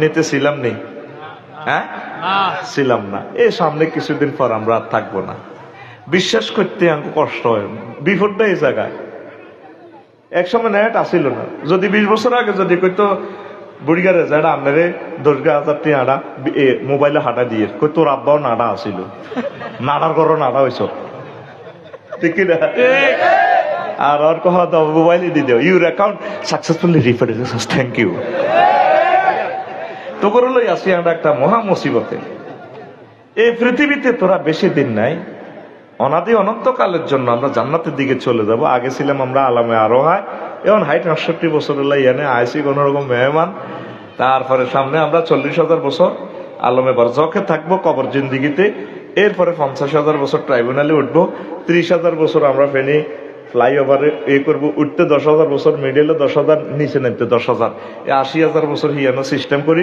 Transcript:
নিতে ছিলাম নি? হ্যাঁ, ছিলাম না। এই সামনে কিছুদিন পর আমরা আর থাকবো না। বিশ্বাস করতে আমাকে কষ্ট হয়, বিপদটা এই জায়গায়। একসময় নেট আসিল না। যদি 20 বছর আগে যদি কইতো বুড়িগারে যারা আপনারে 10,000 টাকা মোবাইলে হাঁটা দিয়ে কই তোর আব্বাও নাড়া আসিল, নাড়ার করো নাড়া হয়েছ, ঠিক কিনা? আর ওর কথা তো মোবাইলে দিয়ে দেও, your account successfully refund, thank you. তো করে লই আসি আমরা একটা মহা মুসিবতে। এই পৃথিবীতে তোরা বেশি দিন নাই, অনাদি অনন্তকালের জন্য আমরা জান্নাতের দিকে চলে যাব। আগে ছিলাম আমরা আলামে আরোহায়, এখন 60-68 বছরের এনে আইসি কোন রকম মেহমান। তারপরে সামনে আমরা 40,000 বছর আলমে বারজাখে থাকবো কবর জিন্দিগিতে। এরপরে 50,000 বছর ট্রাইব্যুনালে উঠবো। 30,000 বছর আমরা ফেনি ফ্লাইওভারে করবো, উঠতে 10,000 বছর, মিডলে 10,000, নিচে নামতে 10,000, 80,000 বছর হিয়ানো সিস্টেম করি।